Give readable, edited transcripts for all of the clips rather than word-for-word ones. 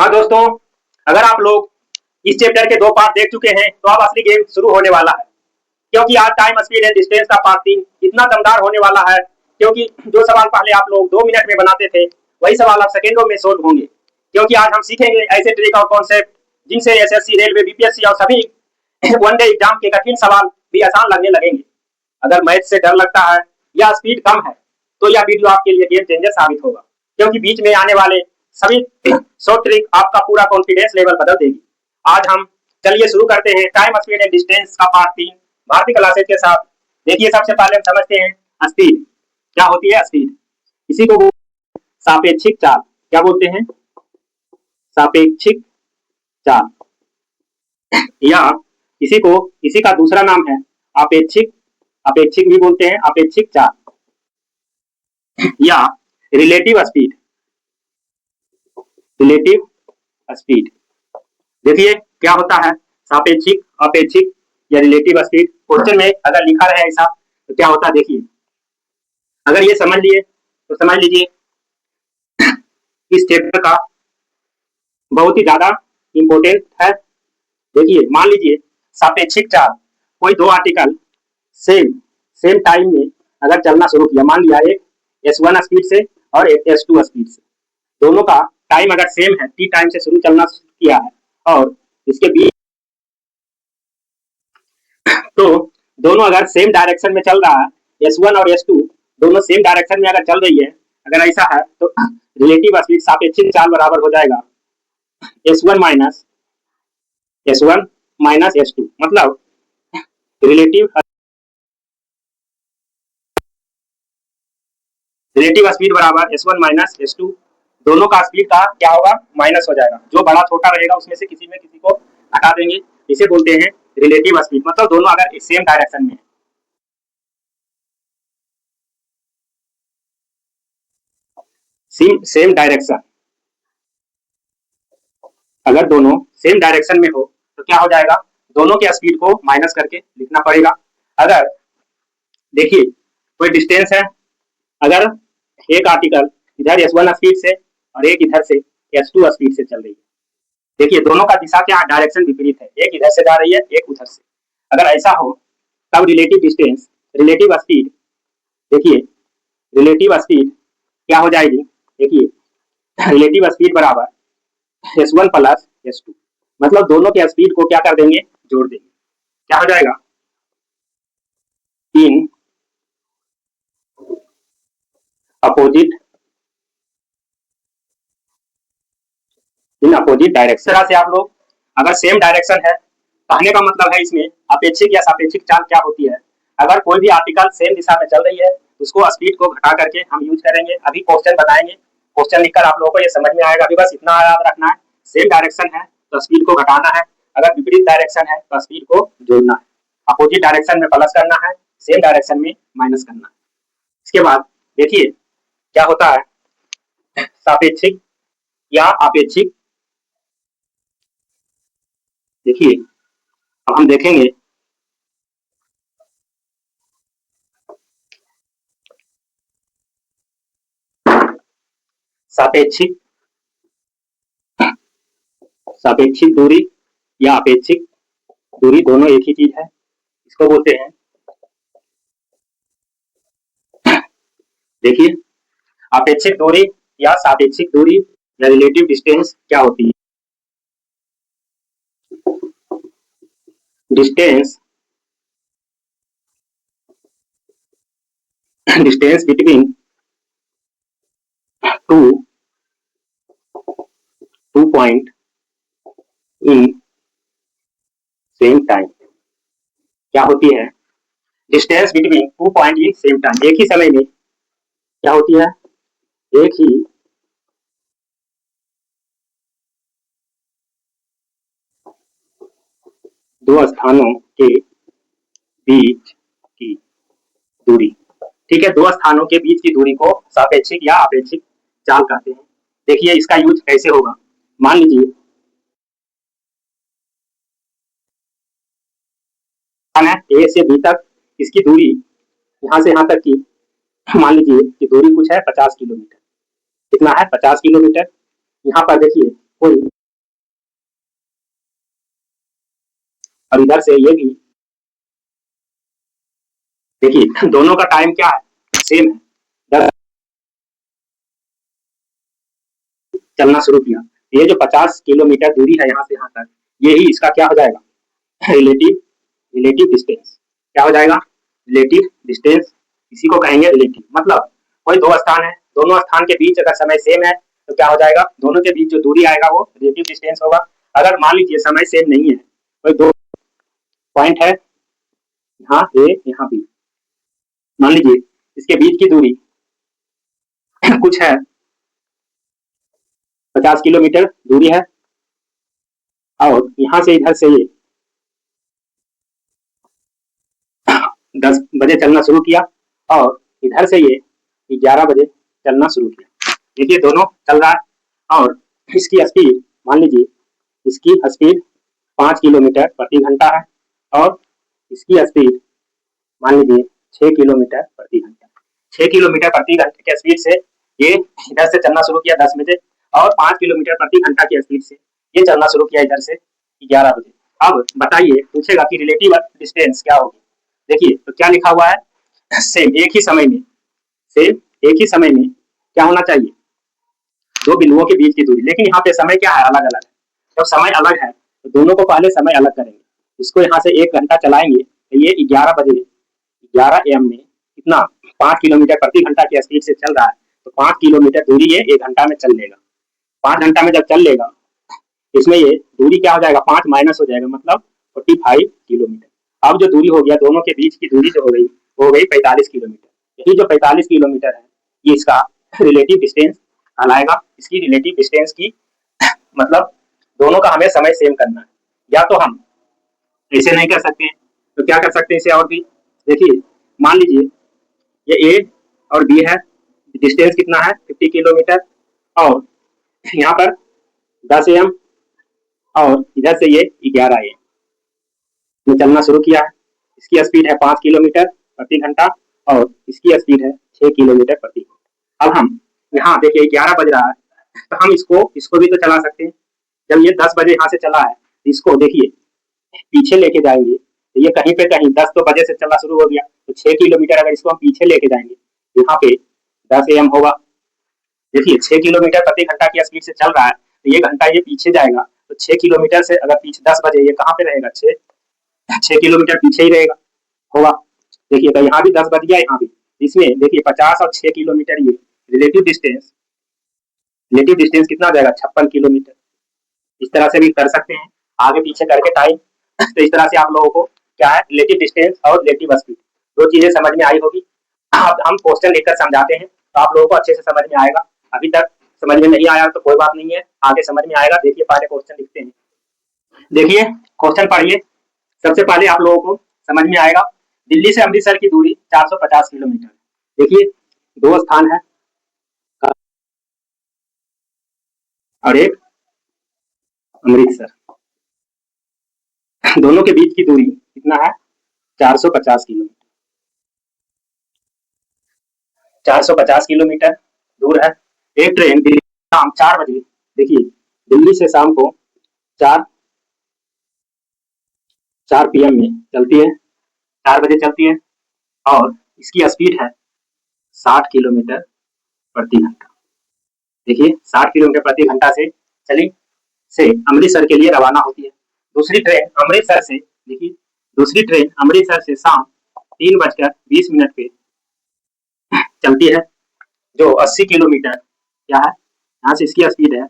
हाँ दोस्तों, अगर आप लोग इस चैप्टर के 2 पार्ट देख चुके हैं तो अब असली गेम शुरू होने वाला है। क्योंकि आज टाइम स्पीड एंड डिस्टेंस का पार्ट 3 इतना दमदार होने वाला है, क्योंकि जो सवाल पहले आप लोग 2 मिनट में बनाते थे वही सवाल अब सेकंडों में सोल्व होंगे। क्योंकि आज हम सीखेंगे ऐसे ट्रिक और कॉन्सेप्ट जिनसे एसएससी, रेलवे, बीपीएससी और सभी वनडे एग्जाम के कठिन सवाल भी आसान लगने लगेंगे। अगर मैथ से डर लगता है या स्पीड कम है तो यह वीडियो आपके लिए गेम चेंजर साबित होगा, क्योंकि बीच में आने वाले सभी शॉर्ट ट्रिक आपका पूरा कॉन्फिडेंस लेवल बदल देगी। आज हम चलिए शुरू करते हैं टाइम स्पीड एंड डिस्टेंस का पार्ट 3 भारतीय क्लासेज के साथ। देखिए, सबसे पहले हम समझते हैं स्पीड क्या होती है। स्पीड इसी को सापेक्षिक चाल क्या बोलते हैं, सापेक्षिक चाल, या इसी का दूसरा नाम है अपेक्षिक, अपेक्षिक भी बोलते हैं, अपेक्षिक चाल या रिलेटिव स्पीड, रिलेटिव स्पीड। देखिए क्या होता है सापेक्षिक, अपेक्षिक या रिलेटिव स्पीड। क्वेश्चन में अगर लिखा रहे ऐसा तो क्या होता है, देखिए अगर ये समझ लिए तो समझ लीजिए इस चैप्टर का बहुत ही ज्यादा इंपॉर्टेंट है। देखिए मान लीजिए सापेक्षिक चाल, कोई दो आर्टिकल सेम टाइम में अगर चलना शुरू किया, मान लिया एक S1 स्पीड से और एक S2 स्पीड से, दोनों का टाइम अगर सेम है, टी टाइम से शुरू चलना किया है और इसके बीच तो दोनों अगर सेम डायरेक्शन में चल रहा है, S1 और S2 दोनों सेम डायरेक्शन में अगर चल रही है, अगर ऐसा है तो रिलेटिव स्पीड सापेक्षिक चाल बराबर हो जाएगा S1 माइनस S2। मतलब रिलेटिव स्पीड बराबर S1 माइनस S2। दोनों का स्पीड का क्या होगा, माइनस हो जाएगा। जो बड़ा छोटा रहेगा उसमें से किसी को हटा देंगे, इसे बोलते हैं रिलेटिव स्पीड। मतलब दोनों अगर सेम डायरेक्शन में है, सेम डायरेक्शन, अगर दोनों सेम डायरेक्शन में हो तो क्या हो जाएगा, दोनों के स्पीड को माइनस करके लिखना पड़ेगा। अगर देखिए कोई डिस्टेंस है, अगर एक आर्टिकल इधर S1 स्पीड से और एक इधर से S2 स्पीड से चल रही है, देखिए दोनों का दिशा क्या, डायरेक्शन विपरीत है, एक इधर से जा रही है, एक उधर से। अगर ऐसा हो तब रिलेटिव डिस्टेंस, रिलेटिव स्पीड, देखिए रिलेटिव स्पीड क्या हो जाएगी, देखिए रिलेटिव स्पीड बराबर S1 प्लस S2। मतलब दोनों के स्पीड को क्या कर देंगे, जोड़ देंगे। क्या हो जाएगा, इन अपोजिट डायरेक्शन। से आप लोग अगर सेम डायरेक्शन है, कहने का मतलब है इसमें अपेक्षिक या सापेक्षिक चाल क्या होती है। अगर कोई भी आर्टिकल सेम दिशा में चल रही है, उसको स्पीड को घटा करके हम यूज करेंगे। अभी क्वेश्चन बनाएंगे, क्वेश्चन लिखकर आप लोगों को ये समझ में आएगा। अभी बस इतना याद रखना है, सेम डायरेक्शन है तो स्पीड को घटाना है, अगर विपरीत डायरेक्शन है तो स्पीड को जोड़ना है। अपोजिट डायरेक्शन में प्लस करना है, सेम डायरेक्शन में माइनस करना है। इसके बाद देखिए क्या होता है सापेक्षिक या अपेक्षिक। देखिए अब हम देखेंगे सापेक्षिक, सापेक्षिक दूरी या अपेक्षिक दूरी दोनों एक ही चीज है। इसको बोलते हैं, देखिए अपेक्षिक दूरी या सापेक्षिक दूरी या रिलेटिव डिस्टेंस क्या होती है। Distance between two point in same time क्या होती है, distance between 2 point in same time. एक ही समय में क्या होती है, एक ही दो स्थानों के बीच की दूरी। ठीक है, दो स्थानों के बीच की दूरी को सापेक्षिक या अपेक्षिक चाल कहते हैं। देखिए इसका यूज कैसे होगा, मान लीजिए ए से बी तक, इसकी दूरी यहाँ से यहाँ तक की मान लीजिए कि दूरी कुछ है 50 किलोमीटर। कितना है, 50 किलोमीटर। यहाँ पर देखिए कोई और इधर से ये भी देखिए दोनों का टाइम क्या है, सेम है। 10 चलना शुरू किया, ये जो 50 किलोमीटर दूरी है यहाँ से यहाँ तक, यही इसका क्या हो जाएगा, रिलेटिव रिलेटिव डिस्टेंस। क्या हो जाएगा, रिलेटिव डिस्टेंस, इसी को कहेंगे रिलेटिव। मतलब कोई दो स्थान है, दोनों स्थान के बीच अगर समय सेम है तो क्या हो जाएगा, दोनों के बीच जो दूरी आएगा वो रिलेटिव डिस्टेंस होगा। अगर मान लीजिए समय सेम नहीं है, कोई दो पॉइंट है यहाँ ए यहाँ बी, मान लीजिए इसके बीच की दूरी कुछ है 50 किलोमीटर दूरी है, और यहाँ से इधर से ये 10 बजे चलना शुरू किया, और इधर से ये 11 बजे चलना शुरू किया। देखिए दोनों चल रहा है, और इसकी स्पीड मान लीजिए, इसकी स्पीड 5 किलोमीटर प्रति घंटा है, और इसकी स्पीड मान लीजिए 6 किलोमीटर प्रति घंटा। 6 किलोमीटर प्रति घंटे के स्पीड से ये इधर से चलना शुरू किया 10 बजे, और 5 किलोमीटर प्रति घंटा की स्पीड से ये चलना शुरू किया इधर से 11 बजे। अब बताइए, पूछेगा कि रिलेटिव डिस्टेंस क्या होगी। देखिए तो क्या लिखा हुआ है, सेम एक ही समय में, सेम एक ही समय में क्या होना चाहिए, दो बिंदुओं के बीच की दूरी। लेकिन यहाँ पे समय क्या है, अलग अलग है। जब समय अलग है तो दोनों को पहले समय अलग करेंगे। इसको यहाँ से 1 घंटा चलाएंगे तो ये 11 बजे 11 AM में कितना 5 किलोमीटर प्रति घंटा की स्पीड से चल रहा है, तो 5 किलोमीटर दूरी ये 1 घंटा में चल लेगा। 5 घंटा में जब चल लेगा, इसमें ये दूरी क्या हो जाएगा, 5 माइनस हो जाएगा, मतलब 45 किलोमीटर। अब जो दूरी हो गया, दोनों के बीच की दूरी जो हो गई 45 किलोमीटर। यही जो 45 किलोमीटर है, ये इसका रिलेटिव डिस्टेंस कहलाएगा। इसकी रिलेटिव डिस्टेंस की मतलब दोनों का हमें समय सेम करना है। या तो हम ऐसे नहीं कर सकते हैं, तो क्या कर सकते हैं इसे और भी। देखिए मान लीजिए ये ए और बी है, डिस्टेंस कितना है 50 किलोमीटर, और यहाँ पर 10 AM, और इधर से ये 11 AM में चलना शुरू किया है। इसकी स्पीड है 5 किलोमीटर प्रति घंटा, और इसकी स्पीड है 6 किलोमीटर प्रति घंटा। अब हम यहाँ देखिए 11 बज रहा है, तो हम इसको भी तो चला सकते हैं। जब ये 10 बजे यहाँ से चला है, इसको देखिए पीछे लेके जाएंगे, तो ये कहीं पे कहीं 10 तो बजे से चलना शुरू हो गया, तो 6 किलोमीटर अगर इसको हम पीछे लेके जाएंगे, यहाँ पे 10 AM होगा। देखिए 6 किलोमीटर प्रति घंटा की स्पीड से चल रहा है, तो ये घंटा ये पीछे जाएगा, तो 6 किलोमीटर से अगर पीछे 10 बजे ये कहाँ पे रहेगा, 6 किलोमीटर पीछे ही रहेगा होगा। देखिए तो यहाँ भी 10 बज गया, यहाँ भी। इसमें देखिए 50 और 6 किलोमीटर ये रिलेटिव डिस्टेंस कितना आ जाएगा, 56 किलोमीटर। इस तरह से भी कर सकते हैं, आगे पीछे करके टाइम। तो इस तरह से आप लोगों को क्या है, रिलेटिव डिस्टेंस और रिलेटिव स्पीड, दो चीजें समझ में आई होगी। अब हम क्वेश्चन लिखकर समझाते हैं, तो आप लोगों को अच्छे से समझ में आएगा। अभी तक समझ में नहीं आया तो कोई बात नहीं है, आगे समझ में आएगा। देखिए पहले क्वेश्चन लिखते हैं। देखिए क्वेश्चन पढ़िए। सबसे पहले आप लोगों को समझ में आएगा, दिल्ली से अमृतसर की दूरी 450 किलोमीटर। देखिए दो स्थान है और एक अमृतसर, दोनों के बीच की दूरी कितना है, 450 किलोमीटर। 450 किलोमीटर दूर है। एक ट्रेन दिल्ली शाम 4 बजे, देखिए दिल्ली से शाम को 4 PM में चलती है, 4 बजे चलती है, और इसकी स्पीड है 60 किलोमीटर प्रति घंटा। देखिए 60 किलोमीटर प्रति घंटा से चली से अमृतसर के लिए रवाना होती है। दूसरी ट्रेन अमृतसर से, देखिए दूसरी ट्रेन अमृतसर से शाम 3:20 पे चलती है, जो 80 किलोमीटर क्या है, यहाँ से इसकी स्पीड है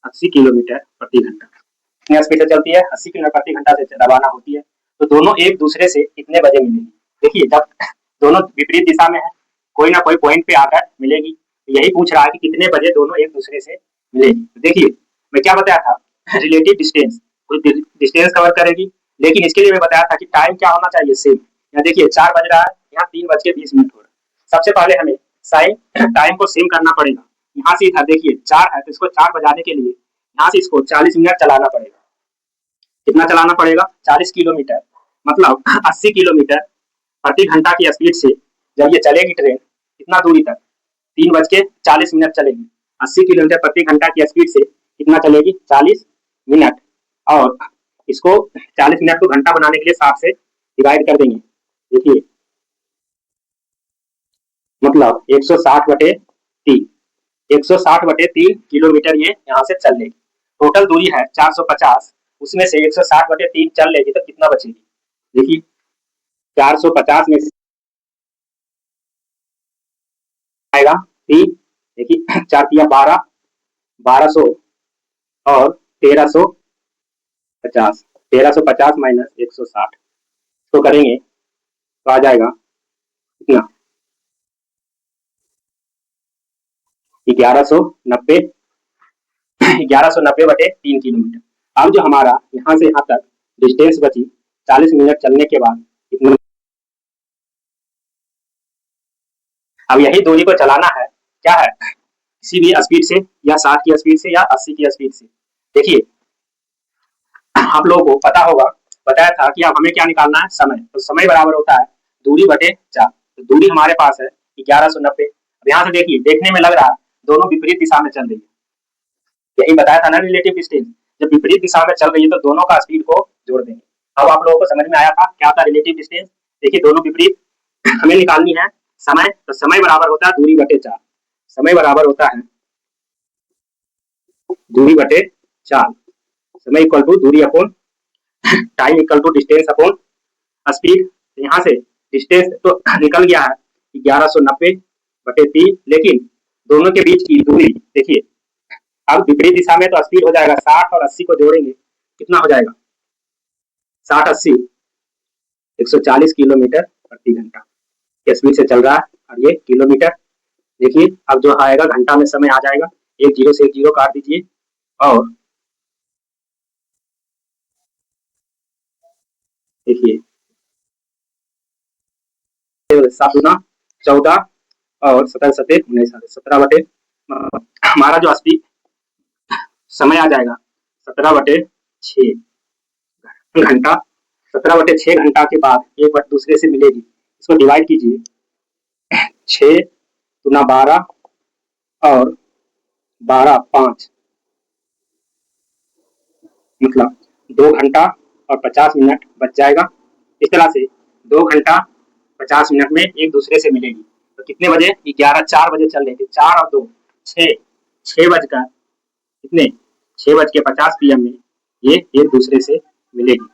80 किलोमीटर प्रति घंटा। कितनी स्पीड से चलती है, 80 किलोमीटर प्रति घंटा से रवाना होती है। तो दोनों एक दूसरे से कितने बजे मिलेंगी। देखिए जब दोनों विपरीत दिशा में है, कोई ना कोई पॉइंट पे आकर मिलेगी। यही पूछ रहा है कि कितने बजे दोनों एक दूसरे से मिलेगी। देखिए मैं क्या बताया था, रिलेटिव डिस्टेंस डिस्टेंस कवर करेगी, लेकिन इसके लिए मैं बताया था कि टाइम क्या होना चाहिए, सेम। यहाँ देखिए 4 बज रहा है, यहाँ 3:20 हो रहा है। सबसे पहले हमें टाइम को सेम करना पड़ेगा। यहाँ से इधर देखिए 4 है, तो इसको 4 बजाने के लिए यहाँ से इसको 40 मिनट चलाना पड़ेगा। कितना चलाना पड़ेगा, 40 किलोमीटर, मतलब 80 किलोमीटर प्रति घंटा की स्पीड से जब ये चलेगी ट्रेन, कितना दूरी तक, 3:40 चलेगी। 80 किलोमीटर प्रति घंटा की स्पीड से कितना चलेगी, 40 मिनट। और इसको 40 मिनट को घंटा बनाने के लिए 60 से डिवाइड कर देंगे। देखिए मतलब 160/3 160/3 किलोमीटर ये यहाँ से चल लेगी। टोटल दूरी है 450, उसमें से 160/3 चल लेगी तो कितना बचेगी? देखिए 450 में से आएगा 3, देखिए 4 तिया 12, 1200 और 1350, 1350 माइनस 160 तो करेंगे तो आ जाएगा कितना? 1190 1190/3 किलोमीटर। अब जो हमारा यहाँ से यहाँ तक डिस्टेंस बची 40 मिनट चलने के बाद कितना? अब यही दूरी को चलाना है, क्या है, किसी भी स्पीड से, या 60 की स्पीड से या 80 की स्पीड से। देखिए आप लोगों को पता होगा, बताया था कि अब हमें क्या निकालना है, समय। तो समय बराबर होता है दूरी बटे 4। तो दूरी हमारे पास है 1190। अब यहाँ से देखिए, देखने में लग रहा है दोनों विपरीत दिशा में चल रही है, यही बताया था ना रिलेटिव डिस्टेंस। जब विपरीत दिशा में चल रही है तो दोनों का स्पीड को जोड़ देंगे। अब आप लोगों को समझ में आया था क्या था रिलेटिव डिस्टेंस। देखिए दोनों विपरीत, हमें निकालनी है समय। तो समय बराबर होता है दूरी बटे 4। समय बराबर होता है दूरी बटे 4। समय इक्वल टू दूरी upon time equal to distance upon speed. यहाँ से डिस्टेंस तो निकल गया है 1190/3, लेकिन दोनों के बीच की दूरी देखिए, अब विपरीत दिशा में तो स्पीड हो जाएगा 60 और 80 को जोड़ेंगे कितना हो जाएगा? 60 80 140 किलोमीटर प्रति घंटा की स्पीड से चल रहा है। और ये किलोमीटर, देखिए अब जो आएगा घंटा में समय आ जाएगा, एक जीरो से एक जीरो काट दीजिए और देखिए 7 गुना 14 और 17 सते 19 17/, हमारा जो स्पीड समय आ जाएगा 17/6 घंटा। 17/6 घंटा के बाद एक बार दूसरे से मिलेगी, इसको डिवाइड कीजिए, 6 गुना 12 और 12 5, मतलब 2 घंटा और 50 मिनट बच जाएगा। इस तरह से 2 घंटा 50 मिनट में एक दूसरे से मिलेगी। तो कितने बजे? 4 बजे चल रही थी, 4 और 2 6 बजकर कितने 6:50 PM में ये एक दूसरे से मिलेगी।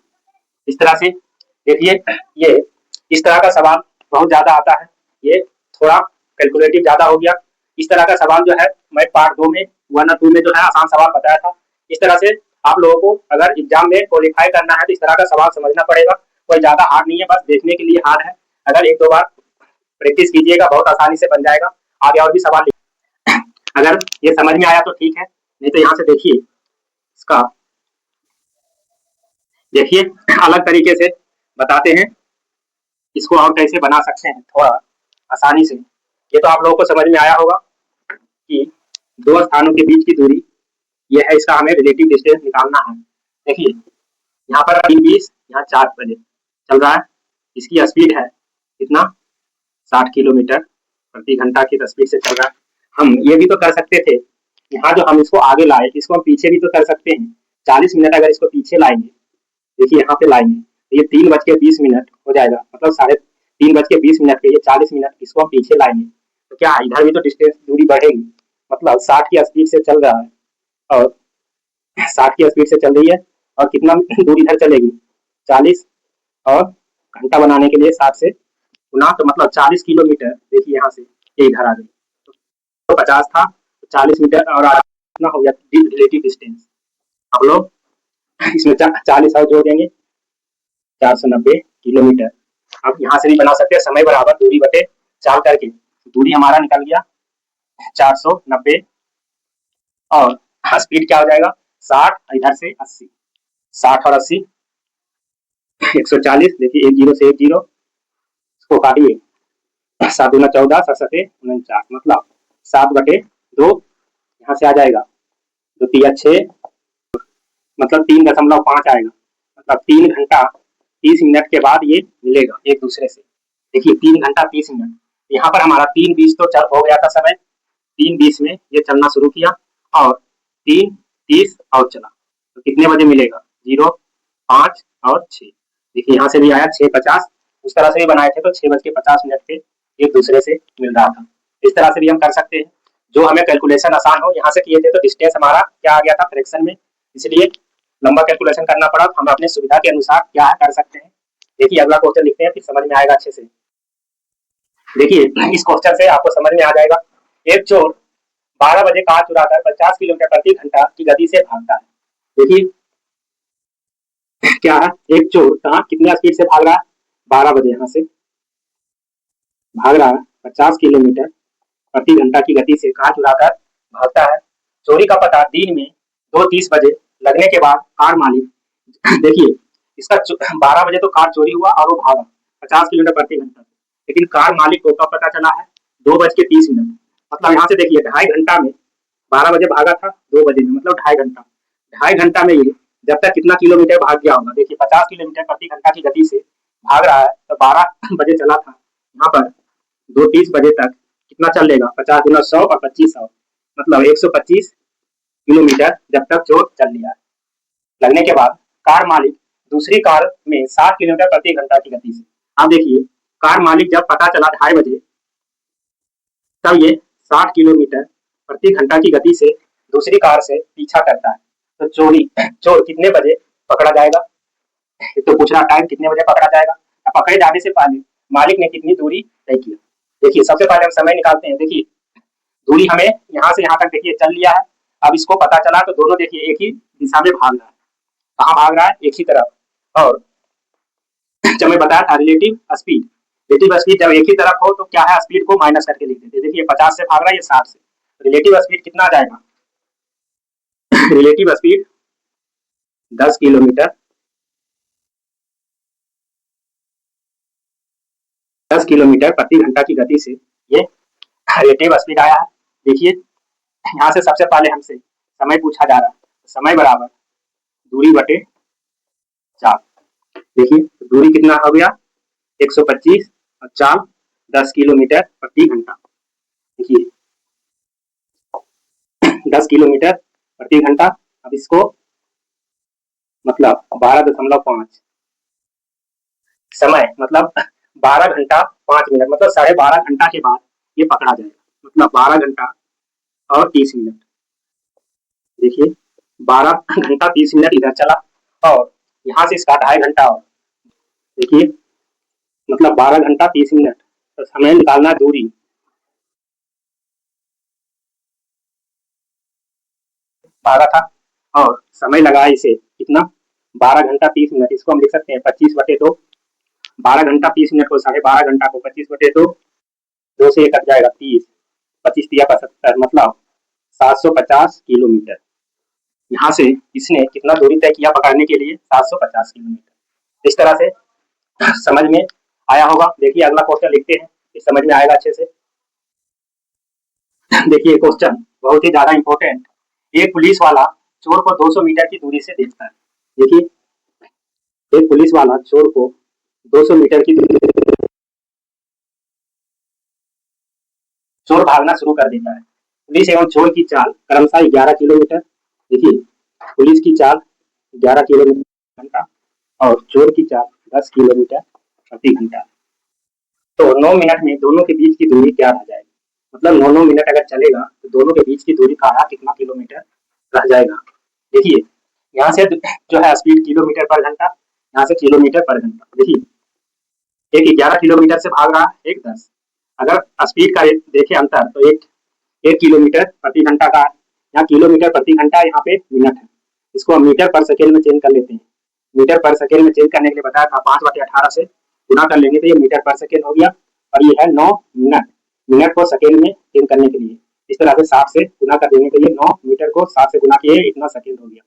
इस तरह से देखिए, ये इस तरह का सवाल बहुत ज्यादा आता है, ये थोड़ा कैलकुलेटिव ज्यादा हो गया। इस तरह का सवाल जो है मैं पार्ट 2 में 1 और 2 में जो है आसान सवाल बताया था। इस तरह से आप लोगों को अगर एग्जाम में क्वालिफाई करना है तो इस तरह का सवाल समझना पड़ेगा। कोई ज्यादा हार्ड नहीं है, बस देखने के लिए हार्ड है। अगर एक दो बार प्रैक्टिस कीजिएगा बहुत आसानी से बन जाएगा। आगे और भी सवाल अगर ये समझ में आया तो ठीक है, नहीं तो यहाँ से देखिए इसका, देखिए अलग तरीके से बताते हैं इसको और कैसे बना सकते हैं थोड़ा आसानी से। ये तो आप लोगों को समझ में आया होगा कि दो स्थानों के बीच की दूरी ये है, इसका हमें रिलेटिव डिस्टेंस निकालना है। देखिए यहाँ पर 3:20, यहाँ 4 बजे चल रहा है, इसकी स्पीड है कितना? 60 किलोमीटर प्रति घंटा की स्पीड से चल रहा है। हम ये भी तो कर सकते थे, यहाँ जो हम इसको आगे लाए इसको हम पीछे भी तो कर सकते हैं। 40 मिनट अगर इसको पीछे लाएंगे, देखिए यहाँ पे लाएंगे तो ये 3:20 हो जाएगा, मतलब 3:20 के ये 40 मिनट इसको हम पीछे लाएंगे तो क्या इधर भी तो डिस्टेंस दूरी बढ़ेगी। मतलब 60 की स्पीड से चल रहा है और 60 की स्पीड से चल रही है और कितना दूरी इधर चलेगी 40, और घंटा बनाने के लिए 60 से गुना, तो मतलब 40 किलोमीटर। देखिए यहाँ से ये इधर आ गई, तो 50 था तो 40 मीटर और कितना हो गया रिलेटिव डिस्टेंस। आप लोग इसमें 40 और जोड़ देंगे 490 किलोमीटर। अब यहाँ से भी बना सकते हैं समय बराबर दूरी बटे 4 करके, दूरी हमारा निकल गया 490 और स्पीड क्या हो जाएगा 60, इधर से 80, 60 और 80 140। देखिए एक जीरो से एक जीरो इसको काटिए, 7 दूना 14 7 सते 49, मतलब 7/2 यहाँ से आ जाएगा, 2 तिया 6, मतलब 3.5 आएगा, मतलब 3 घंटा 30 मिनट के बाद ये मिलेगा एक दूसरे से। देखिए 3 घंटा 30 मिनट, यहाँ पर हमारा 3:20 तो चल हो गया था समय, 3:20 में ये चलना शुरू किया और 3:30 और चला, तो कितने बजे मिलेगा 0 5 और 6। देखिए यहाँ से भी आया 6:50, उस तरह से भी बनाए थे तो 6:50 पे एक दूसरे से मिल रहा था। इस तरह से भी हम कर सकते हैं, जो हमें कैलकुलेशन आसान हो। यहाँ से किए थे तो डिस्टेंस हमारा क्या आ गया था फ्रैक्शन में, इसलिए लंबा कैलकुलेशन करना पड़ा। हम अपने सुविधा के अनुसार क्या कर सकते हैं। देखिए अगला क्वेश्चन लिखते हैं, फिर समझ में आएगा अच्छे से। देखिए इस क्वेश्चन से आपको समझ में आ जाएगा। एक चोर 12 बजे कार चुराकर 50 किलोमीटर प्रति घंटा की गति से भागता है। देखिए क्या है, एक चोर कहाँ कितने स्पीड से भाग रहा है, 12 बजे यहाँ से भाग रहा है 50 किलोमीटर प्रति घंटा की गति से कार चुराकर भागता है। चोरी का पता दिन में 2:30 बजे लगने के बाद कार मालिक देखिए इसका 12 बजे तो कार चोरी हुआ और वो भागा 50 किलोमीटर प्रति घंटा, लेकिन कार मालिक को कब पता चला है, 2:30। मतलब यहाँ से देखिए 2.5 घंटा में 12 बजे भागा था, 2 बजे में मतलब 2.5 घंटा। 2.5 घंटा में ये जब तक कितना किलोमीटर भाग गया होगा। देखिए 50 किलोमीटर प्रति घंटा की गति से भाग रहा है तो 12 बजे चला था, यहाँ पर 2:30 बजे तक कितना चल लेगा, 50 गुना 100 और 2500 मतलब 125 किलोमीटर जब तक चोर चल लिया। लगने के बाद कार मालिक दूसरी कार में 60 किलोमीटर प्रति घंटा की गति से। आप देखिए कार मालिक जब पता चला 2:30 बजे, तब ये 60 किलोमीटर प्रति घंटा की गति से दूसरी कार से पीछा करता है। तो चोर कितने बजे पकड़ा जाएगा, तो पूछ रहा टाइम कितने बजे पकड़ा जाएगा। अब पकड़े जाने से पहले मालिक ने कितनी दूरी तय की। देखिए सबसे पहले हम समय निकालते हैं। देखिए दूरी हमें यहाँ से यहाँ तक देखिए चल लिया है। अब इसको पता चला तो दोनों देखिए एक ही दिशा में भाग रहा है। कहाँ भाग रहा है, एक ही तरफ। और जब मैं बताया था रिलेटिव स्पीड जब एक ही तरफ हो तो क्या है, स्पीड को माइनस करके लिख देते। देखिए 50 से भाग रहा है, ये 60 से, रिलेटिव स्पीड कितना आ जाएगा, रिलेटिव स्पीड 10 किलोमीटर 10 किलोमीटर प्रति घंटा की गति से ये रिलेटिव स्पीड आया है। देखिए यहाँ से सबसे पहले हमसे समय पूछा जा रहा है, समय बराबर दूरी बटे 4। देखिए दूरी कितना हो गया, 125 और 4 10 किलोमीटर प्रति घंटा। देखिए 10 किलोमीटर प्रति घंटा। अब इसको मतलब 12.5 समय मतलब 12 घंटा 5 मिनट मतलब 12.5 घंटा के बाद ये पकड़ा जाएगा, मतलब 12 घंटा और 30 मिनट। देखिए 12 घंटा 30 मिनट इधर चला और यहाँ से इसका 2.5 घंटा और देखिए मतलब 12 घंटा 30 मिनट। तो हमें निकालना दूरी, बारह था और समय लगा इसे कितना, 12 घंटा 30 मिनट। इसको हम लिख सकते हैं 25/2। 12 घंटा 30 मिनट को 12.5 घंटा को 25/2, 2 से 1 कट जाएगा 30, 25 तिया 75 मतलब 750 किलोमीटर। यहाँ से इसने कितना दूरी तय किया पकड़ने के लिए, 750 किलोमीटर। इस तरह से समझ में आया होगा। देखिए अगला क्वेश्चन लिखते हैं, फिर समझ में आएगा अच्छे से। देखिए क्वेश्चन बहुत ही ज्यादा इंपॉर्टेंट। एक पुलिस वाला चोर को 200 मीटर की दूरी से देखता है। देखिए एक पुलिस वाला चोर को 200 मीटर की दूरी से चोर भागना शुरू कर देता है। पुलिस एवं चोर की चाल क्रमशः 11 किलोमीटर, देखिए पुलिस की चाल 11 किलोमीटर घंटा और चोर की चाल 10 किलोमीटर प्रति घंटा। तो 9 मिनट में दोनों के बीच की दूरी क्या रह जाएगी, मतलब 9 मिनट अगर चलेगा तो दोनों के बीच की दूरी का आधा कितना किलोमीटर रह जाएगा। देखिए यहाँ से जो है स्पीड किलोमीटर पर घंटा, यहाँ से किलोमीटर पर घंटा। देखिए एक 11 किलोमीटर से भाग रहा है, एक 10। अगर स्पीड का देखे अंतर तो एक किलोमीटर प्रति घंटा का, यहाँ किलोमीटर प्रति घंटा, यहाँ पे मिनट है। इसको हम मीटर पर सेकेंड में चेंज कर लेते हैं। मीटर पर सेकेंड में चेंज करने के लिए बताया था 5/18 से गुना कर लेंगे तो ये मीटर पर सेकेंड हो गया। और ये है 9 मिनट, मिनट को सेकेंड में चेंज करने के लिए इस तरह से 60 से गुना कर देने के लिए 9 मीटर को 60 से गुना किए, इतना सेकेंड हो गया।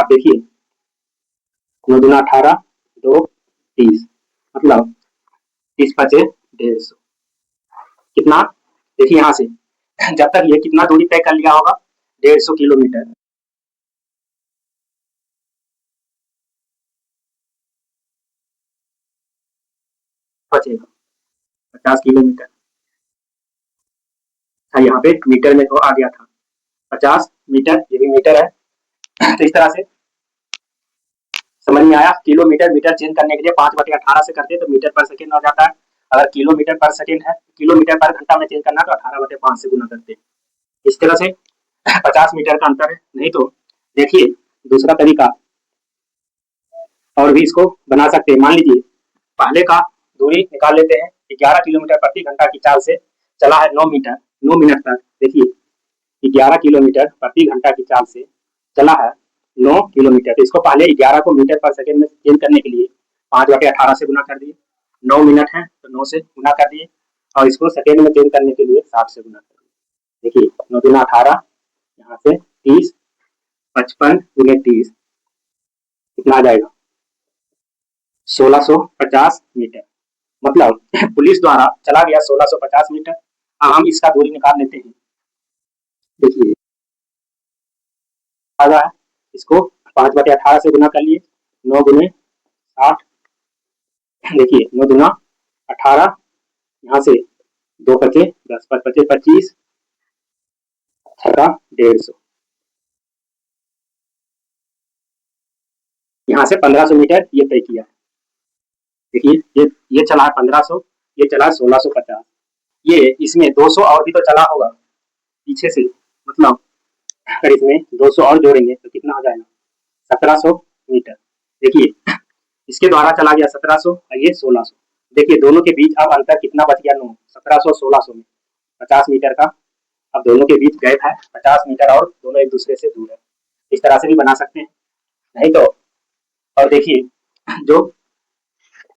अब देखिए 9 दूना 18, 2 30 मतलब 30/5 150 कितना। देखिए यहाँ से जब तक ये कितना दूरी तय कर लिया होगा, 150 किलोमीटर बचेगा, 50 किलोमीटर। अच्छा यहाँ पे मीटर में तो आ गया था 50 मीटर, ये भी मीटर है। तो इस तरह से समझ में आया? किलोमीटर मीटर चेंज करने के लिए 5/18 से करते हैं तो मीटर पर सेकेंड हो जाता है। अगर किलोमीटर पर सेकेंड है, किलोमीटर पर घंटा में चेंज करना है तो 18/5 से गुना करते हैं। इस तरह से 50 मीटर का अंतर है। नहीं तो देखिए दूसरा तरीका और भी इसको बना सकते हैं। मान लीजिए पहले का दूरी निकाल लेते हैं। 11 किलोमीटर प्रति घंटा की चाल से चला है 9 मीटर 9 मिनट तक। देखिए 11 किलोमीटर प्रति घंटा की चाल से चला है 9 किलोमीटर। तो इसको पहले 11 को मीटर पर सेकेंड में चेंज करने के लिए 5/18 से गुना कर दिए। 9 मिनट है तो 9 से गुना कर दिए और इसको सेकेंड में चेंज करने के लिए 60 से गुना कर दिए। देखिए 9 दूना 18, यहाँ से 30, 55 गुने 30 कितना आ जाएगा 1650 मीटर। मतलब पुलिस द्वारा चला गया 1650 मीटर। अब हम इसका दूरी निकाल लेते हैं। देखिए आ रहा है, इसको 5/18 से गुना कर लिए। 9 गुने 60, देखिए 9 दूना 18, यहाँ से 2 बचे 10, 5 बचे 25, 150, यहाँ से 1500 मीटर ये तय किया है। देखिए ये चला है 1500, ये चला है 1650। ये इसमें 200 और भी तो चला होगा पीछे से, मतलब अगर इसमें 200 और जोड़ेंगे तो कितना आ जाएगा 1700 मीटर। देखिए इसके द्वारा चला गया 1700 और ये 1600। देखिए दोनों के बीच अब अंतर कितना बच गया 9, 1700 1600 में 50 मीटर का अब दोनों के बीच गैप है 50 मीटर और दोनों एक दूसरे से दूर है। इस तरह से भी बना सकते हैं। नहीं तो और देखिए जो